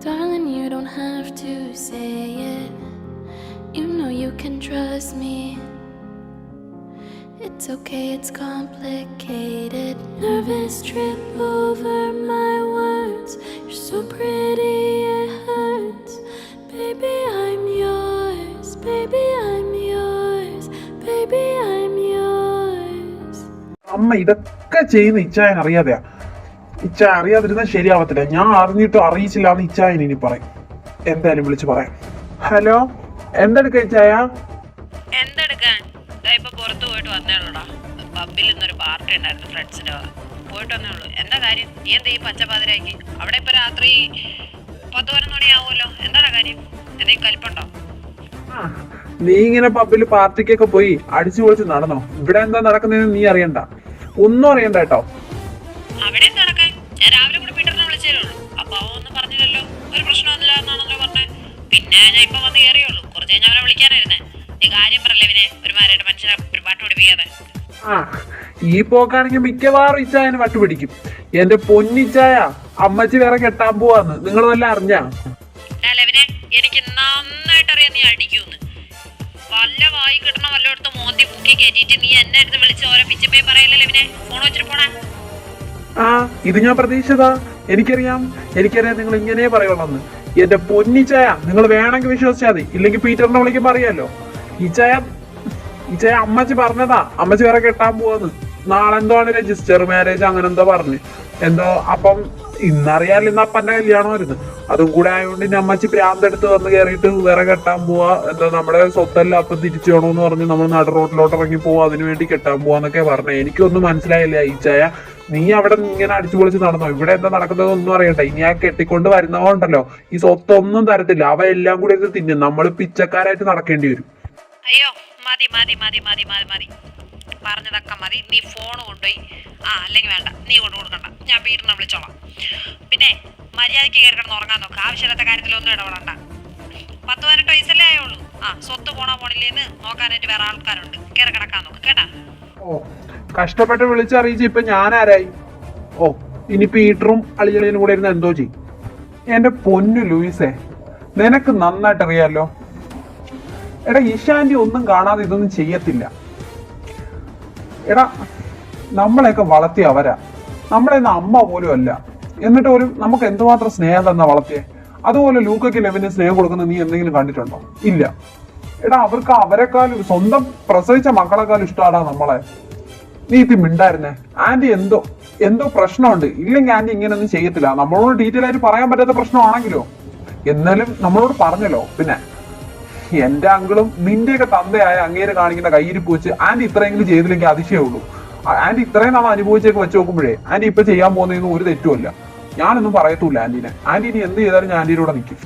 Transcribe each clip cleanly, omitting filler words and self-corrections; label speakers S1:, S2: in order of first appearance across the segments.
S1: Darling, you don't have to say it. You know you can trust me. It's okay, it's complicated. Nervous trip over my words. You're so pretty, it hurts. Baby, I'm yours. Baby, I'm yours. Baby, I'm yours.
S2: അമ്മ ഇതൊക്കെ ചെയ്യുന്ന ഇച്ചായൻ അറിയാതെയാ. ഇച്ചായ അറിയാതിരുന്നാൽ ശരിയാവത്തില്ല. ഞാൻ അറിഞ്ഞിട്ടും അറിയിച്ചില്ല എന്ന് ഇച്ചായൻ ഇനി പറയും. എന്തായാലും വിളിച്ചു പറയാം. ഹലോ, എന്തെടുക്ക ഇച്ചായ?
S3: എന്തെടുക്കാൻ? ഇപ്പൊ പുറത്തു പോയിട്ട് വന്നേളൂടാ. പബ്ബിൽ ഇന്നൊരു പാർട്ടി ഉണ്ടായിരുന്നു ഫ്രണ്ട്സിന്റെ. പോയിട്ട് വന്നേ ഉള്ളൂ. എന്താ കാര്യം? നീ എന്താ ഈ പച്ചപാതിരാക്കി? അവിടെ ഇപ്പൊ രാത്രി 10-11 മണിയാവുമല്ലോ. എന്താണ് കാര്യം? എന്തെങ്കിലും കലിപ്പുണ്ടോ?
S2: നീ ഇങ്ങനെ പബ്ബിൽ പാർട്ടിക്കൊക്കെ പോയി അടിച്ചു പൊളിച്ച് നടന്നോ? ഇവിടെ എന്താ നടക്കുന്നതെന്ന് നീ അറിയണ്ട, ഒന്നും അറിയണ്ട കേട്ടോ.
S3: അവിടെ നടക്കാൻ ഞാൻ രാവിലെ കൂടെ പീറ്ററിനെ വിളിച്ചേരുള്ളൂ. അപ്പൊ അവ ഒന്നും പറഞ്ഞില്ലല്ലോ, ഒരു പ്രശ്നമൊന്നുമില്ല എന്നാണല്ലോ പറഞ്ഞത്. പിന്നെ ഞാൻ ഇപ്പൊ വന്ന് കയറിയുള്ളൂ. കുറച്ച് കഴിഞ്ഞാൽ അവനെ വിളിക്കാനായിരുന്നേ. നീ കാര്യം പറയല്ലേ ഇവനെ ഒരുമാരായിട്ട് മനുഷ്യനെ ഒരു പാട്ട് പഠിപ്പിക്കാതെ.
S2: ഈ പോക്കാണെങ്കിൽ മിക്കവാറും ഇച്ചായന് വട്ടുപിടിക്കും. എന്റെ പൊന്നിച്ചായ, അമ്മച്ചി വേറെ കെട്ടാൻ പോവാന്ന് നിങ്ങൾ വല്ല അറിഞ്ഞാ?
S3: എനിക്ക് നന്നായിട്ട് അറിയാം നീ അടിക്കൂന്ന്. വല്ല വായി കിട്ടണ വല്ലയിടത്ത് മോന്തി മുക്കി കയറ്റിട്ട് നീ എന്നെ അടുത്ത് വിളിച്ച് ഓരോ പിച്ചപ്പേ പറയല്ലേ ഇവനെ. ഫോൺ വെച്ചിട്ട് പോണേ.
S2: ഇത് ഞാൻ പ്രതീക്ഷിച്ചതാ. എനിക്കറിയാം നിങ്ങൾ ഇങ്ങനെ പറയുള്ളന്ന്. എന്റെ പൊന്നിച്ചായ, നിങ്ങൾ വേണമെങ്കിൽ വിശ്വസിച്ചാൽ മതി, ഇല്ലെങ്കിൽ പീറ്ററിനെ വിളിക്കുമ്പോ അറിയാലോ. ഇച്ചായ അമ്മച്ചി പറഞ്ഞതാ, അമ്മച്ചി വേറെ കെട്ടാൻ പോവാന്ന്. നാളെ എന്തോ ആണ് രജിസ്റ്റർ മാരേജ് അങ്ങനെ എന്തോ പറഞ്ഞു. എന്തോ അപ്പം ഇന്നറിയാലോ, ഇന്ന് അപ്പന്റെ കല്യാണമായിരുന്നു. അതും കൂടെ ആയതുകൊണ്ട് ഇനി അമ്മച്ചി പ്രാന്തെടുത്ത് വന്ന് കയറിയിട്ട് വേറെ കെട്ടാൻ പോവാ. എന്താ നമ്മുടെ സ്വത്തല്ല അപ്പം തിരിച്ചു വേണോന്ന് പറഞ്ഞ് നമ്മൾ നട റോഡിലോട്ട് ഇറങ്ങി പോവാ, അതിനു വേണ്ടി കെട്ടാൻ പോവാന്നൊക്കെ പറഞ്ഞു. എനിക്കൊന്നും മനസ്സിലായില്ല ഈച്ചായ. നീ അവിടെ ഇങ്ങനെ അടിച്ചു പൊളിച്ച് നടന്നോ? ഇവിടെ എന്താ നടക്കുന്നത് ഒന്നും അറിയണ്ട. ഇനി ആ കെട്ടിക്കൊണ്ട് വരുന്നതുകൊണ്ടല്ലോ ഈ സ്വത്തൊന്നും തരത്തില്ല. അവ എല്ലാം കൂടി ഇത് തിന്നും. നമ്മൾ പിച്ചക്കാരായിട്ട് നടക്കേണ്ടി വരും.
S3: അയ്യോ മതി മതി മതി മതി മതി മതി പറഞ്ഞതൊക്കെ മതി. നീ ഫോൺ കൊണ്ടുപോയി. അല്ലെങ്കിൽ വേണ്ട, നീ കൊണ്ടു കൊടുക്കണ്ട. ഞാൻ പീറ്ററിനെ വിളിച്ചോളാം. പിന്നെ മര്യാദയ്ക്ക് കയറി കിടന്ന് ഉറങ്ങാൻ നോക്കുക. ആവശ്യമില്ലാത്ത കാര്യത്തിലൊന്നും ഇടപെടണ്ട. 10-18 വയസ്സല്ലേ ആയുള്ളൂ. സ്വത്ത് പോണേന്ന് നോക്കാനായിട്ട് വേറെ ആൾക്കാരുണ്ട്. കയറി കിടക്കാൻ നോക്ക് കേട്ടാ.
S2: കഷ്ടപ്പെട്ട് വിളിച്ചറിയിച്ച് ഇപ്പൊ ഞാനാരായി? ഇനി പീറ്ററും അളിയളിയനും കൂടെ ഇരുന്ന് എന്തോ ചെയ്യും. എന്റെ പൊന്നു ലൂയിസേ, നിനക്ക് നന്നായിട്ട് അറിയാലോ. എടാ, ഈശാന്റി ഒന്നും കാണാതെ ഇതൊന്നും ചെയ്യത്തില്ല. എടാ, നമ്മളെയൊക്കെ വളർത്തിയ അവരാ. നമ്മളെ അമ്മ പോലും അല്ല. എന്നിട്ട് ഒരു നമുക്ക് എന്തുമാത്രം സ്നേഹം തന്നാ വളർത്തിയെ. അതുപോലെ ലൂക്കയ്ക്ക് ലെവിന് സ്നേഹം കൊടുക്കുന്ന നീ എന്തെങ്കിലും കണ്ടിട്ടുണ്ടോ? ഇല്ല. എടാ, അവർക്ക് അവരെക്കാളും സ്വന്തം പ്രസവിച്ച മക്കളെക്കാളും ഇഷ്ടമാടാ നമ്മളെ. നീ ഇത് മിണ്ടായിരുന്നേ. ആന്റി എന്തോ പ്രശ്നമുണ്ട്. ഇല്ലെങ്കിൽ ആന്റി ഇങ്ങനെയൊന്നും ചെയ്യത്തില്ല. നമ്മളോട് ഡീറ്റെയിൽ ആയിട്ട് പറയാൻ പറ്റാത്ത പ്രശ്നമാണെങ്കിലോ എന്നാലും നമ്മളോട് പറഞ്ഞല്ലോ. പിന്നെ എന്റെ അങ്കിളും നിന്റെയൊക്കെ തന്തയായ അങ്ങേര് കാണിക്കുന്ന കയ്യിരിപ്പ് വെച്ച് ആന്റി ഇത്രയെങ്കിലും ചെയ്തില്ലെങ്കിൽ അതിശയമുള്ളൂ. ആന്റി ഇത്രയും നാൾ അനുഭവിച്ചേക്ക് വെച്ച് നോക്കുമ്പോഴേ ആന്റി ഇപ്പൊ ചെയ്യാൻ പോകുന്നതൊന്നും ഒരു തെറ്റുമല്ല. ഞാനൊന്നും പറയത്തൂല്ല ആന്റീനെ. ആന്റി ഇനി എന്ത് ചെയ്താലും ഞാൻ ആന്റിയുടെ കൂടെ നിൽക്കും.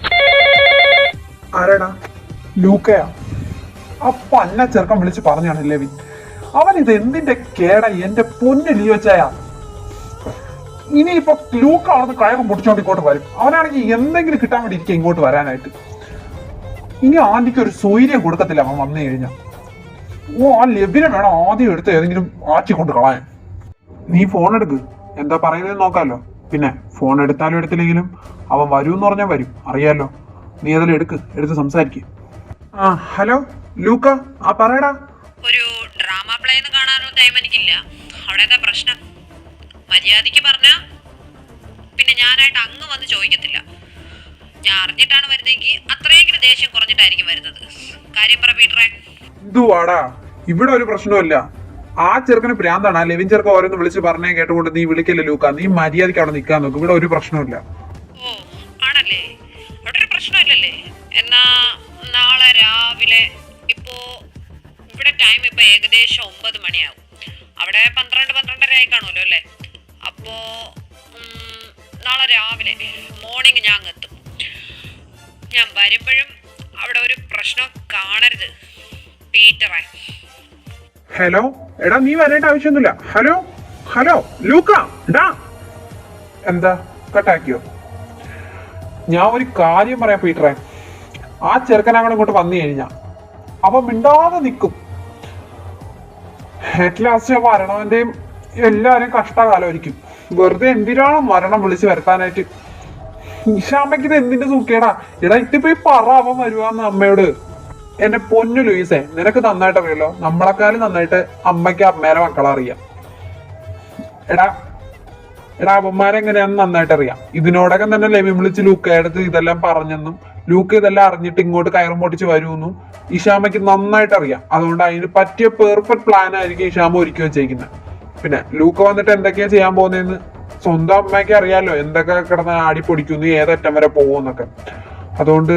S2: ആരാടാ? ലൂക്കയാ? അപ്പൊ അന്ന ചെറുക്കം വിളിച്ച് പറഞ്ഞാണ് ലെവിൻ. അവൻ ഇത് എന്തിന്റെ കേടാ എന്റെ പൊന്നു ലിയോച്ചായ. ഇനിയിപ്പോ ലൂക്ക അവിടുന്ന് കയറും പൊടിച്ചോണ്ട് ഇങ്ങോട്ട് വരും. അവനാണെങ്കിൽ എന്തെങ്കിലും കിട്ടാൻ വേണ്ടി ഇരിക്കുക ഇങ്ങോട്ട് വരാനായിട്ട്. ഇനി ആന്റിക്ക് ഒരു സൗകര്യം കൊടുക്കത്തില്ല അവൻ വന്നു കഴിഞ്ഞാൽ. ആ ലെവിനെ വേണം ആദ്യം എടുത്ത് ഏതെങ്കിലും ആറ്റിക്കൊണ്ട് കളയാൻ. നീ ഫോൺ എടുക്ക്, എന്താ പറയുന്നത് നോക്കാലോ. പിന്നെ ഫോൺ എടുത്താലും എടുത്തില്ലെങ്കിലും അവൻ വരൂന്ന് പറഞ്ഞാൽ വരും, അറിയാലോ. നീ അതിൽ എടുത്ത് സംസാരിക്കും. ഹലോ ലൂക്ക, പറയടാ.
S3: ഒരു ഡ്രാമ പ്ലേ ഒന്നും കാണാനുള്ള ടൈം എനിക്കില്ല. അവിടെ എന്താ പ്രശ്നം? മര്യാദയ്ക്ക് പറഞ്ഞാ പിന്നെ ഞാനായിട്ട് അങ്ങ് വന്ന് ചോദിക്കത്തില്ല. ഞാൻ അറിഞ്ഞിട്ടാണ് വരുന്നതെങ്കിൽ അത്രയെങ്കിലും ദേഷ്യം കുറഞ്ഞിട്ടായിരിക്കും വരുന്നത്. കാര്യം പറ പീറ്ററെ.
S2: എന്തുവാടാ? ഇവിടെ ഒരു പ്രശ്നമില്ല. ആ ചെറുക്കന് പ്രാന്താണ്. ആ ലെവിൻ ചെറുക്കൻ ഓരോന്ന് വിളിച്ച് പറഞ്ഞേ കേട്ടുകൊണ്ട് നീ വിളിക്കല്ലേ ലൂക്ക. നീ മര്യാദയ്ക്ക് അവിടെ നിൽക്കാൻ നോക്കും. ഇവിടെ ഒരു പ്രശ്നമില്ല.
S3: ആണല്ലേ? അവിടെ ഒരു പ്രശ്നമില്ലല്ലേ? എന്നാ നാളെ രാവിലെ ഇപ്പോ ഇവിടെ ടൈം ഇപ്പൊ ഏകദേശം 9 മണിയാവും. അവിടെ 12-12:30 ആയി കാണുമല്ലോ അല്ലേ? അപ്പോ നാളെ രാവിലെ മോർണിംഗ് ഞാൻ എത്തും. ഞാൻ വരുമ്പോഴും അവിടെ ഒരു പ്രശ്നം കാണരുത് പീറ്ററെ.
S2: ഹലോ എടാ, നീ വരേണ്ട ആവശ്യമൊന്നുമില്ല. ഹലോ ഹലോ ലൂക്ക, ഡാ. എന്താ കട്ടാക്കിയോ? ഞാൻ ഒരു കാര്യം പറയാം പീറ്ററെ. ആ ചെറുക്കനങ്ങോട്ട് ഇങ്ങോട്ട് വന്നു കഴിഞ്ഞാ അവൻ മിണ്ടാതെ നിൽക്കും. ലാസ്റ്റ് മരണവന്റെയും എല്ലാവരും കഷ്ടകാലമായിരിക്കും. വെറുതെ എന്തിനാണ് മരണം വിളിച്ചു വരുത്താനായിട്ട്? ഈശാമ്മയ്ക്ക് ഇത് എന്തിന്റെ സൂക്കേടാ? എടാ ഇട്ടിപ്പോയി പറ അവൻ വരുവാന്ന് അമ്മയോട്. എന്റെ പൊന്നു ലൂയിസേ, നിനക്ക് നന്നായിട്ട് അറിയാലോ, നമ്മളെക്കാളും നന്നായിട്ട് അമ്മയ്ക്ക് അമ്മേരെ മക്കളെ അറിയാം. എടാ എടാ അവന്മാരെങ്ങനെയാന്ന് നന്നായിട്ട് അറിയാം. ഇതിനോടകം തന്നെ ലെവിൻ വിളിച്ച് ലൂക്കയടുത്ത് ഇതെല്ലാം പറഞ്ഞെന്നും ലൂക്ക് ഇതെല്ലാം അറിഞ്ഞിട്ട് ഇങ്ങോട്ട് കയറും പൊട്ടിച്ച് വരുമെന്നും ഇഷാമയ്ക്ക് നന്നായിട്ട് അറിയാം. അതുകൊണ്ട് അതിന് പറ്റിയ പെർഫെക്റ്റ് പ്ലാൻ ആയിരിക്കും ഇഷാമ ഒരുക്കി വെച്ചേക്കുന്നത്. പിന്നെ ലൂക്ക വന്നിട്ട് എന്തൊക്കെയാ ചെയ്യാൻ പോകുന്നതെന്ന് സ്വന്തം അമ്മയ്ക്ക് അറിയാലോ, എന്തൊക്കെ കിടന്ന് ആടിപ്പൊടിക്കുന്നു, ഏതറ്റം വരെ പോകുമെന്നൊക്കെ. അതുകൊണ്ട്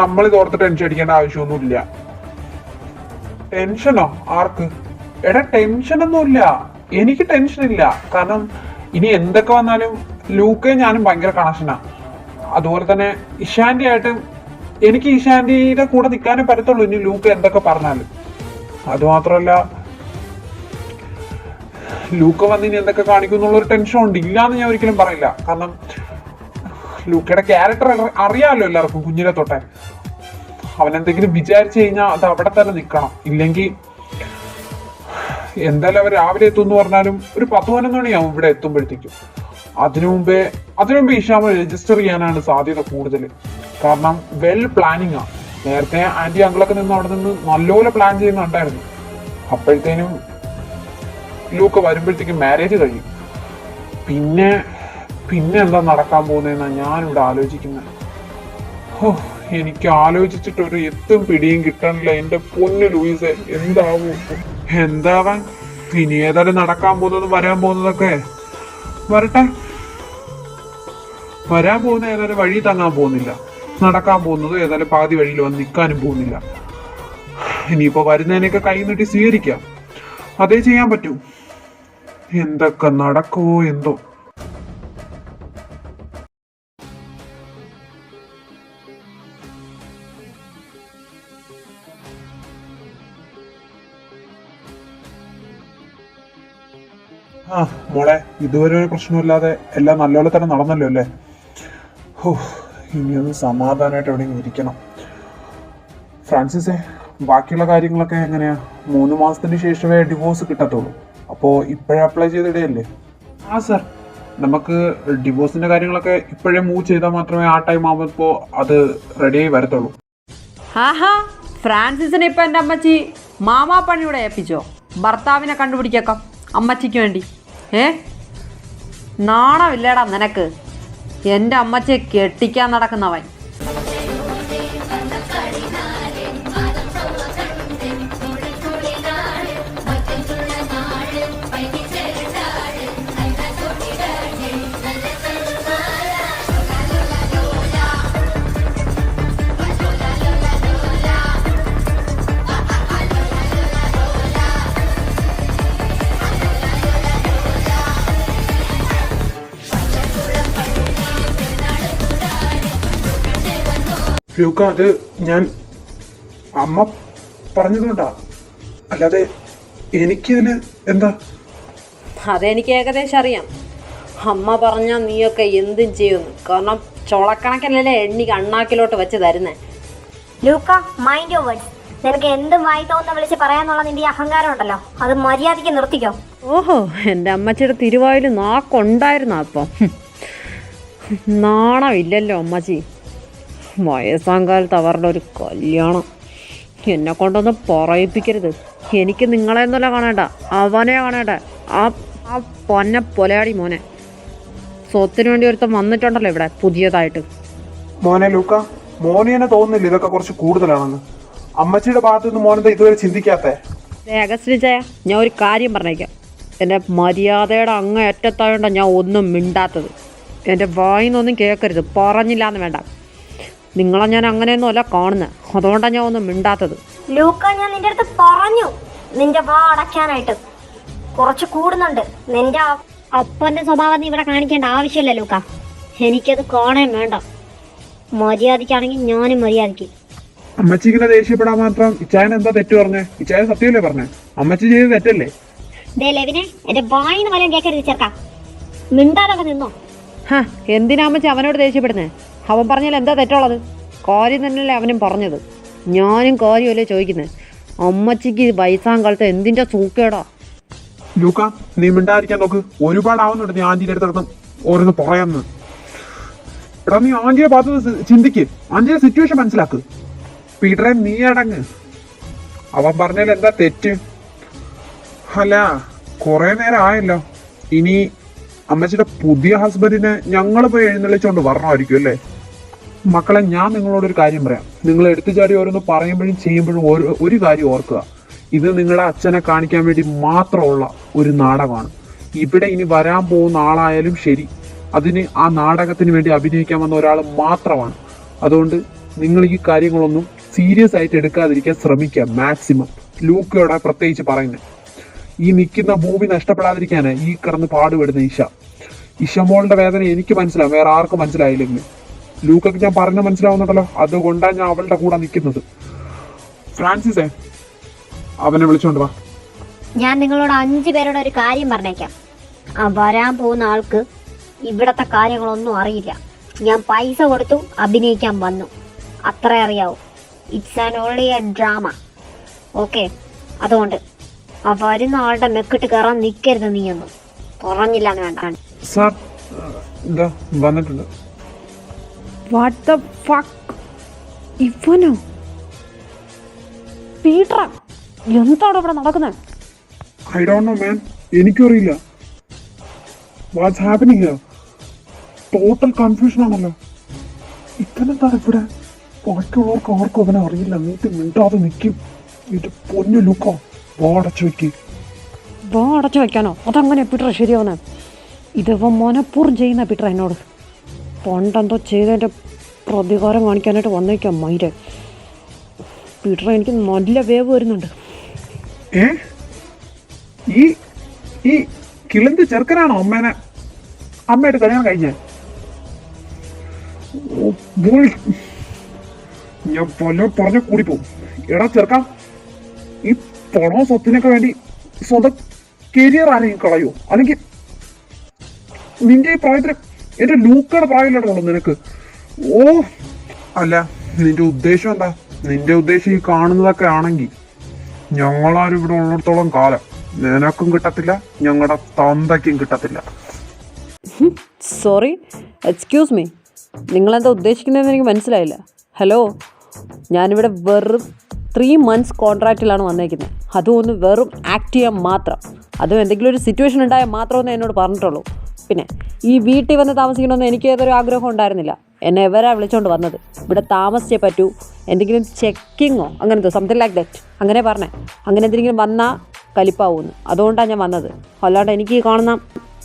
S2: നമ്മൾ ഇതോർത്ത് ടെൻഷൻ അടിക്കേണ്ട ആവശ്യമൊന്നുമില്ല. ടെൻഷനോ? ആർക്ക്? എടാ ടെൻഷനൊന്നുമില്ല, എനിക്ക് ടെൻഷൻ ഇല്ല. കാരണം ഇനി എന്തൊക്കെ വന്നാലും ലൂക്കയും ഞാനും ഭയങ്കര കണക്ഷനാ. അതുപോലെ തന്നെ ഇഷാന്റി ആയിട്ട് എനിക്ക് ഇഷാന്റിയുടെ കൂടെ നിൽക്കാനേ പറ്റത്തുള്ളൂ ഇനി ലൂക്ക എന്തൊക്കെ പറഞ്ഞാലും. അതുമാത്രമല്ല ലൂക്ക വന്ന് ഇനി എന്തൊക്കെ കാണിക്കും എന്നുള്ളൊരു ടെൻഷൻ ഉണ്ട്. ഇല്ലാന്ന് ഞാൻ ഒരിക്കലും പറയില്ല. കാരണം ലൂക്കയുടെ ക്യാരക്ടർ അറിയാമല്ലോ എല്ലാവർക്കും കുഞ്ഞിനെ തൊട്ടേ. അവൻ എന്തെങ്കിലും വിചാരിച്ചു കഴിഞ്ഞാൽ അത് അവിടെ തന്നെ നിൽക്കണം. ഇല്ലെങ്കിൽ എന്തായാലും അവർ രാവിലെ എത്തും എന്ന് പറഞ്ഞാലും ഒരു 10-11 മണിയാവും ഇവിടെ എത്തുമ്പോഴത്തേക്കും. അതിനു മുമ്പേ ഇഷാമ രജിസ്റ്റർ ചെയ്യാനാണ് സാധ്യത കൂടുതൽ. കാരണം വെൽ പ്ലാനിങ് ആ. നേരത്തെ ആന്റി അങ്കിളൊക്കെ നിന്ന് അവിടെ നിന്ന് നല്ലപോലെ പ്ലാൻ ചെയ്യുന്നുണ്ടായിരുന്നു. അപ്പോഴത്തേനും ലൂക്ക വരുമ്പോഴത്തേക്കും മാരേജ് കഴിയും. പിന്നെ എന്താ നടക്കാൻ പോകുന്നതെന്നാണ് ഞാനിവിടെ ആലോചിക്കുന്നത്. എനിക്ക് ആലോചിച്ചിട്ട് ഒരു എത്തും പിടിയും കിട്ടണില്ല. എന്റെ പൊന്നു ലൂയിസെ, എന്താവാൻ ഇനി ഏതായാലും നടക്കാൻ പോകുന്നതും വരാൻ പോകുന്നതൊക്കെ വരട്ടെ. വരാൻ പോകുന്ന ഏതായാലും വഴി തങ്ങാൻ പോകുന്നില്ല. നടക്കാൻ പോകുന്നത് ഏതായാലും പാതി വഴിയിൽ വന്ന് നിൽക്കാനും പോകുന്നില്ല. ഇനിയിപ്പോ വരുന്നതിനൊക്കെ കൈ നീട്ടി സ്വീകരിക്കാം. അതേ ചെയ്യാൻ പറ്റൂ. എന്തൊക്കെ നടക്കുവോ എന്തോ. മോളെ, ഇതുവരെ ഒരു പ്രശ്നമില്ലാതെ എല്ലാം നല്ലപോലെ തന്നെ നടന്നല്ലോ അല്ലേ? ഇനിയൊന്ന് സമാധാനമായിട്ട് എവിടെയെങ്കിലും ഇരിക്കണം. ഫ്രാൻസിസേ, ബാക്കിയുള്ള കാര്യങ്ങളൊക്കെ എങ്ങനെയാ? 3 മാസത്തിന് ശേഷമേ ഡിവോഴ്സ് കിട്ടത്തുള്ളൂ. അപ്പോ ഇപ്പോഴേ അപ്ലൈ ചെയ്തിടയല്ലേ? ആ സർ, നമുക്ക് ഡിവോഴ്സിന്റെ കാര്യങ്ങളൊക്കെ ഇപ്പോഴേ മൂവ് ചെയ്താൽ മാത്രമേ ആ ടൈം ആവുമ്പോ അത് റെഡിയായി വരത്തുള്ളൂ.
S4: ആഹാ, ഫ്രാൻസിസിനെ ഇപ്പൊ എൻ്റെ അമ്മച്ചി മാമാപ്പണിയുടെ ഏൽപ്പിച്ചോ? ഭർത്താവിനെ കണ്ടുപിടിക്കാം അമ്മച്ചിക്ക് വേണ്ടി. നാണമില്ലേടാ നിനക്ക്? എൻ്റെ അമ്മച്ചിയെ കെട്ടിക്കാൻ നടക്കുന്നവൻ.
S2: ലൂക്ക, അത് ഞാൻ അമ്മ പറഞ്ഞതുകൊണ്ടാ, അല്ലാതെ എനിക്കിതില് എന്താ.
S4: അതെനിക്ക് ഏകദേശം അറിയാം. അമ്മ പറഞ്ഞാൽ നീയൊക്കെ എന്തും ചെയ്യുന്നു. കാരണം ചുളക്കണക്കിനല്ലേ എണ്ണി കണ്ണാക്കിലോട്ട് വെച്ച് തരുന്നേ.
S5: ലൂക്ക, മൈൻഡ് യുവർ വേർഡ്സ്. നിനക്ക് എന്ത് വായി തോന്നുന്ന വിളിച്ച് പറയാന്നുള്ള നിന്റെ അഹങ്കാരം ഉണ്ടല്ലോ, അത് മര്യാദയ്ക്ക് നിർത്തിക്കോ.
S4: ഓഹോ, എൻ്റെ അമ്മച്ചിയുടെ തിരുവായിൽ നാക്കുണ്ടായിരുന്നു. അപ്പം നാണമില്ലല്ലോ അമ്മച്ചി. വയസ്സാം കാലത്ത് അവരുടെ ഒരു കല്യാണം. എന്നെ കൊണ്ടൊന്ന് പറയിപ്പിക്കരുത്. എനിക്ക് നിങ്ങളെന്നല്ല കാണേണ്ട, അവനെ കാണേണ്ട. ആ പൊന്നെ പൊലയാടി മോനെ. സ്വത്തിന് വേണ്ടി ഒരുത്തം വന്നിട്ടുണ്ടല്ലോ ഇവിടെ പുതിയതായിട്ട്.
S2: മോനെ ലൂക്ക, മോനെ തോന്നുന്നില്ല ഇതൊക്കെ കുറച്ച് കൂടുതലാണെന്ന്? അമ്മച്ചിയുടെ ഭാഗത്തു നിന്ന് മോനെന്താ ഇതുവരെ ചിന്തിക്കാത്തേ?
S4: അഗസ്റ്റിനിച്ചായ, ഞാൻ ഒരു കാര്യം പറഞ്ഞേക്കാം. എൻ്റെ മര്യാദയുടെ അങ്ങേയറ്റത്തായോണ്ടാണ് ഞാൻ ഒന്നും മിണ്ടാത്തത്. എൻ്റെ വായിന്നൊന്നും കേൾക്കരുത്. പറഞ്ഞില്ല എന്ന് വേണ്ട. നിങ്ങളെ ഞാൻ അങ്ങനെയൊന്നും അല്ല കാണുന്നത്. അതുകൊണ്ടാണ് ഞാൻ ഒന്നും മിണ്ടാത്തത്.
S5: ലൂക്ക, ഞാൻ നിന്റെ അടുത്ത് പറഞ്ഞു നിന്റെ വാ അടയ്ക്കാനായിട്ട്. കുറച്ച് കൂടുന്നുണ്ട്. നിന്റെ അപ്പന്റെ സ്വഭാവം നീ ഇവിടെ കാണിക്കേണ്ട ആവശ്യമില്ല ലൂക്ക. എനിക്കത് കാണാൻ വേണ്ട. മര്യാദയ്ക്കാണെങ്കിൽ ഞാനും മര്യാദയ്ക്ക്.
S2: അമ്മച്ചി ഇങ്ങനെ ദേഷ്യപ്പെടാൻ മാത്രം ഇച്ചായൻ എന്താ തെറ്റ് പറഞ്ഞേ? ഇച്ചായ സത്യമല്ലേ പറഞ്ഞേ? അമ്മച്ചി ചെയ്ത് തെറ്റല്ലേ?
S5: ദേ ലെവിനെ, എന്റെ വായിന്ന് വല്ലതും കേൾക്കരുത് ചേർക്കാം. മിണ്ടാതൊക്കെ നിന്നോ.
S4: എന്തിനാ അമ്മച്ചി അവനോട് ദേഷ്യപ്പെടുന്നേ? അവൻ പറഞ്ഞാൽ എന്താ തെറ്റുള്ളത്? കാര്യം തന്നെയല്ലേ അവനും പറഞ്ഞത്. ഞാനും കാര്യമല്ലേ ചോദിക്കുന്നത്. അമ്മച്ചിക്ക് വയസ്സാം കാലത്ത് എന്തിന്റെ സൂക്കേടാ?
S2: ലൂക്ക, നീ മിണ്ടാതിരിക്കാൻ നോക്ക്. ഒരുപാടാവുന്നുണ്ട് നീ ആന്റിയുടെ അടുത്ത് ഓരോന്ന് പറയാന്ന്. എടാ, നീ ആന്റിയെ ഭാഗത്ത് ചിന്തിക്ക്. ആന്റിയുടെ സിറ്റുവേഷൻ മനസ്സിലാക്ക്. പീറ്ററെ, നീ അടങ്ങ്. അവൻ പറഞ്ഞാൽ എന്താ തെറ്റ്? അല്ല, കുറെ നേരം ആയല്ലോ. ഇനി അമ്മച്ചിയുടെ പുതിയ ഹസ്ബൻഡിനെ ഞങ്ങൾ പോയി എഴുന്നള്ളിച്ചോണ്ട് വരണമായിരിക്കും അല്ലേ? മക്കളെ, ഞാൻ നിങ്ങളോടൊരു കാര്യം പറയാം. നിങ്ങൾ എടുത്തു ചാടി ഓരോന്ന് പറയുമ്പോഴും ചെയ്യുമ്പോഴും ഒരു കാര്യം ഓർക്കുക. ഇത് നിങ്ങളുടെ അച്ഛനെ കാണിക്കാൻ വേണ്ടി മാത്രമുള്ള ഒരു നാടകമാണ്. ഇവിടെ ഇനി വരാൻ പോകുന്ന ആളായാലും ശരി, അതിന് ആ നാടകത്തിന് വേണ്ടി അഭിനയിക്കാൻ വന്ന ഒരാൾ മാത്രമാണ്. അതുകൊണ്ട് നിങ്ങൾ ഈ കാര്യങ്ങളൊന്നും സീരിയസ് ആയിട്ട് എടുക്കാതിരിക്കാൻ ശ്രമിക്കുക മാക്സിമം. ലൂക്കയോടെ പ്രത്യേകിച്ച് പറയുന്നത്, ഈ നിൽക്കുന്ന ഭൂമി നഷ്ടപ്പെടാതിരിക്കാനാണ് ഈ കിടന്ന് പാടുപെടുന്ന ഇഷമോളുടെ വേദന എനിക്ക് മനസ്സിലാവും, വേറെ ആർക്കും മനസ്സിലായില്ലെങ്കിൽ. ലൂക്കൊക്കെ ഞാൻ പറഞ്ഞ മനസ്സിലാവുന്നുണ്ടല്ലോ, അതുകൊണ്ടാണ് ഞാൻ അവളുടെ കൂടെ നിൽക്കുന്നത്. ഫ്രാൻസിസേ, അവനെ വിളിച്ചോണ്ട് വാ.
S5: ഞാൻ നിങ്ങളോട് 5 പേരോട് ഒരു കാര്യം പറഞ്ഞേക്കാം. ആ വരാൻ പോകുന്ന ആൾക്ക് ഇവിടത്തെ കാര്യങ്ങളൊന്നും അറിയില്ല. ഞാൻ പൈസ കൊടുത്തു അഭിനയിക്കാൻ വന്നു, അത്രേ അറിയാവൂ. It's an only a drama. Okay, അതുകൊണ്ട് ആ വരുന്ന ആളുടെ മെക്കിട്ട് കയറാൻ നിൽക്കരുത്. നീയൊന്നും പറഞ്ഞില്ല എന്ന് വേണ്ട.
S2: സാർ ഇതാ വന്നിട്ടുണ്ട്.
S4: What the fuck? ഇവനോ? പീറ്റർ, എന്താണ് ഇവിടെ നടക്കുന്നത്?
S2: ഐ ഡോണ്ട് നോ മാൻ, എനിക്കും അറിയില്ല. What's happening here? Total confusion ആണല്ലോ. ഇതെന്താ ഇവിടെ? ബാക്കിയുള്ളവർക്ക് ആർക്കും അവനെ അറിയില്ല. നീട്ടി മിണ്ടാതെ നിൽക്കും. ഇത് പൊന്നു ലുക്കോ, വാടച്ചു വെക്ക്.
S4: വാടച്ചു വെക്കാനോ? അതങ്ങനെ പീറ്റർ ശരിയാവുന്നേ? ഇതിവ മനഃപൂർവ്വം ചെയ്യുന്ന പീറ്റർ എന്നോട്. പണ്ടെന്തോ ചെയ്തതിൻ്റെ പ്രതികാരം കാണിക്കാനായിട്ട് വന്നേക്കാം മൈരെ. പീറ്റർ, എനിക്ക് നല്ല വേവ് വരുന്നുണ്ട്.
S2: ഈ കിളന്ത് ചെറുക്കനാണോ അമ്മയായിട്ട് കല്യാണം കഴിഞ്ഞ? ഞാൻ പല പറഞ്ഞ കൂടി പോകും. എടാ ചെറുക്കാം, ഈ പണവും സ്വത്തിനൊക്കെ വേണ്ടി സ്വന്തം കരിയർ ആരെയും കളയോ? അല്ലെങ്കിൽ നിന്റെ ഈ പ്രായത്തിന് എന്റെ ലൂക്കയുടെ പ്രായമില്ലാണോ നിനക്ക്? ഓ അല്ല, നിന്റെ ഉദ്ദേശം എന്താ? നിന്റെ ഉദ്ദേശം ഈ കാണുന്നതൊക്കെ ആണെങ്കിൽ ഞങ്ങളാരും ഇവിടെ ഉള്ളിടത്തോളം കാലം നിനക്കും കിട്ടത്തില്ല, ഞങ്ങളുടെ തന്തയ്ക്കും കിട്ടത്തില്ല.
S4: സോറി, എക്സ്ക്യൂസ് മീ, നിങ്ങളെന്താ ഉദ്ദേശിക്കുന്നതെന്ന് എനിക്ക് മനസ്സിലായില്ല. ഹലോ, ഞാനിവിടെ വെറും 3 months കോൺട്രാക്റ്റിലാണ് വന്നേക്കുന്നത്. അതും ഒന്ന് വെറും ആക്ട് ചെയ്യാൻ മാത്രം. അതും എന്തെങ്കിലും ഒരു സിറ്റുവേഷൻ ഉണ്ടായാൽ മാത്രമേ എന്നോട് പറഞ്ഞിട്ടുള്ളൂ. പിന്നെ ഈ വീട്ടിൽ വന്ന് താമസിക്കണമെന്ന് എനിക്ക് ഏതൊരു ആഗ്രഹം ഉണ്ടായിരുന്നില്ല. എന്നെ എവരാ വിളിച്ചുകൊണ്ട് വന്നത്. ഇവിടെ താമസിച്ചേ പറ്റൂ, എന്തെങ്കിലും ചെക്കിങ്ങോ അങ്ങനത്തെ സംതിങ് ലൈക്ക് ദാറ്റ് അങ്ങനെ പറഞ്ഞേ. അങ്ങനെ എന്തെങ്കിലും വന്നാൽ കലിപ്പാവുമെന്ന്. അതുകൊണ്ടാണ് ഞാൻ വന്നത്. അല്ലാണ്ട് എനിക്ക് ഈ കാണുന്ന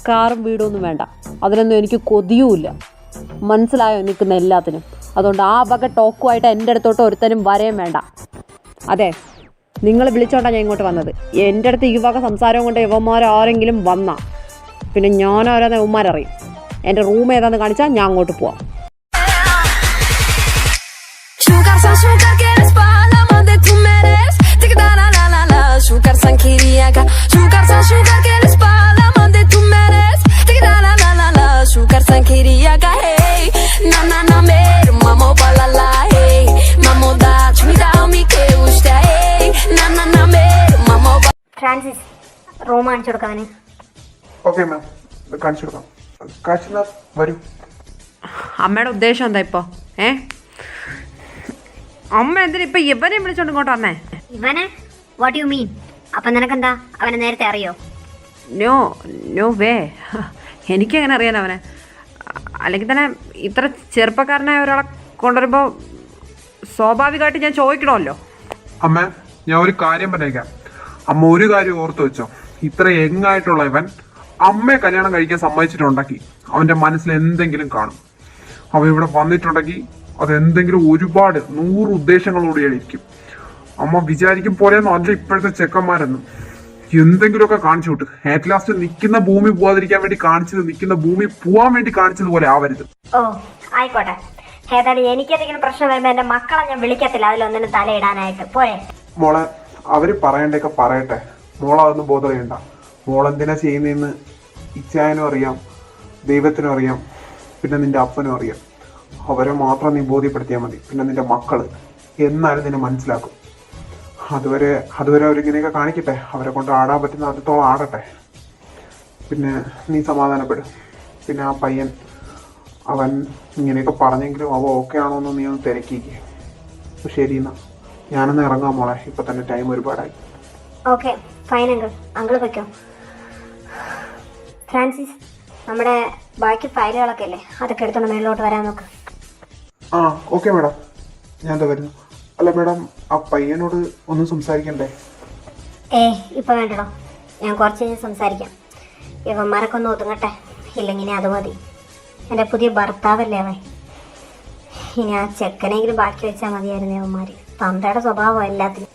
S4: കാറും വീടും ഒന്നും വേണ്ട. അതിനൊന്നും എനിക്ക് കൊതിയുമില്ല. മനസ്സിലായോ നിൽക്കുന്ന എല്ലാത്തിനും? അതുകൊണ്ട് ആ വക ടോക്കുമായിട്ട് എൻ്റെ അടുത്തോട്ട് ഒരുത്തനും വരെയും വേണ്ട. അതെ, നിങ്ങൾ വിളിച്ചോണ്ടാണ് ഞാൻ ഇങ്ങോട്ട് വന്നത്. എൻ്റെ അടുത്ത് ഈ വക സംസാരം കൊണ്ട് യവന്മാരാരെങ്കിലും വന്നാൽ പിന്നെ ഞാനാരാന്ന് യവന്മാരറിയും. എൻ്റെ റൂം ഏതാന്ന് കാണിച്ചാൽ ഞാൻ അങ്ങോട്ട് പോവാം.
S6: Sugar que eres para donde tú mereces. Tic da la la la la. Sugar san kiriaka. Sugar que eres para donde tú mereces. Tic da la la la la. Sugar san kiriaka. Hey, na na na mer, mamo pala la. Hey, mamo da chmida mi ke usta. Hey, na na na mer, mamo.
S5: Francis, room കാണിച്ചു കൊടുക്കാന്.
S2: Okay ma'am, കാണിച്ചു കൊടുക്കാം. കാശിനാഥ് വരൂ.
S4: അമ്മയുടെ ഉദ്ദേശം എന്താ ഇപ്പോൾ? അമ്മ എന്തിനാ ഇപ്പം ഇവനെ വിളിച്ചോണ്ട് ഇങ്ങോട്ട് വന്നേ?
S5: ഇവനെ? What you mean? അപ്പം നിനക്കെന്താ അവനെ നേരത്തെ അറിയോ?
S4: No way. എനിക്കെങ്ങനെ അറിയാൻ അവനെ? അല്ലെങ്കിൽ തന്നെ ഇത്ര ചെറുപ്പക്കാരനായ ഒരാളെ കൊണ്ടുവരുമ്പോൾ സ്വാഭാവികമായിട്ട് ഞാൻ ചോദിക്കണമല്ലോ.
S2: അമ്മ, ഞാൻ ഒരു കാര്യം പറഞ്ഞേക്കാം. അമ്മ ഒരു കാര്യം ഓർത്ത് വെച്ചോ. ഇത്ര യങ്ങായിട്ടുള്ള ഇവൻ അമ്മയെ കല്യാണം കഴിക്കാൻ സമ്മതിച്ചിട്ടുണ്ടെങ്കിൽ അവന്റെ മനസ്സിൽ എന്തെങ്കിലും കാണും. അവൻ ഇവിടെ വന്നിട്ടുണ്ടെങ്കിൽ അതെന്തെങ്കിലും ഒരുപാട് 100 ഉദ്ദേശങ്ങളോടെയായിരിക്കും. അമ്മ വിചാരിക്കും പോലെയൊന്നും അല്ല ഇപ്പോഴത്തെ ചെക്കന്മാരെന്നും. എന്തെങ്കിലുമൊക്കെ കാണിച്ചു വിട്ട് അറ്റ് ലാസ്റ്റ് നിൽക്കുന്ന ഭൂമി പോവാതിരിക്കാൻ വേണ്ടി കാണിച്ചത് നിൽക്കുന്ന ഭൂമി പോവാൻ വേണ്ടി കാണിച്ചതുപോലെ ആവരുത്.
S5: ഓ ആയിക്കോട്ടെ, ഏതായാലും എനിക്കെന്തെങ്കിലും പ്രശ്നം വരുമ്പോൾ എൻ്റെ മക്കളെ ഞാൻ വിളിക്കത്തില്ല അതിലൊന്നിനും തലയിടാനായിട്ട്. പോരെ?
S2: മോളെ അവര് പറയണ്ടൊക്കെ പറയട്ടെ, മോളതൊന്നും ബോധം ചെയ്യണ്ട. മോളെന്തിനാ ചെയ്യുന്നതെന്ന് ഇച്ചായനും അറിയാം, ദൈവത്തിനും അറിയാം, പിന്നെ നിന്റെ അപ്പനും അറിയാം. അവരെ മാത്രം നീ ബോധ്യപ്പെടുത്തിയാൽ മതി. പിന്നെ നിന്റെ മക്കള് എന്നാലും നിന്നെ മനസ്സിലാക്കും. അതുവരെ അവരിങ്ങനെയൊക്കെ കാണിക്കട്ടെ, അവരെ കൊണ്ട് ആടാൻ പറ്റുന്ന അത്രത്തോളം ആടട്ടെ. പിന്നെ നീ സമാധാനപ്പെടും. പിന്നെ ആ പയ്യൻ അവൻ ഇങ്ങനെയൊക്കെ പറഞ്ഞെങ്കിലും അവ ഓക്കെ ആണോ എന്ന് നീ ഒന്ന് തിരക്കിക്കേ. അപ്പോൾ ശരി എന്നാ ഞാനൊന്ന് ഇറങ്ങാം മോളെ, ഇപ്പം തന്നെ ടൈം ഒരുപാടായി.
S5: ഓക്കെ ഫൈൻ അങ്കിൾ വയ്ക്കോ. ഫ്രാൻസിസ്, നമ്മുടെ ബാക്കി ഫയലുകളൊക്കെ അല്ലേ, അതൊക്കെ എടുത്തോണ്ട് മേളിലോട്ട് വരാൻ നോക്ക്.
S2: ആ ഓക്കെ മാഡം, ഞാൻ എന്താ വരുന്നു. അല്ല മാഡം, ആ പയ്യനോട് ഒന്നും സംസാരിക്കണ്ടേ?
S5: ഇപ്പം വേണ്ടടോ, ഞാൻ കുറച്ച് കഴിഞ്ഞ് സംസാരിക്കാം. ഇവന്മാരൊക്കെ ഒന്ന് ഒതുങ്ങട്ടെ, ഇല്ലെങ്കിനെ അത് മതി. എൻ്റെ പുതിയ ഭർത്താവല്ലേ അവൻ. ഇനി ആ ചെക്കനെങ്കിലും ബാക്കി വെച്ചാൽ മതിയായിരുന്നു. അവന്മാർ തന്തയുടെ സ്വഭാവം എല്ലാത്തിനും.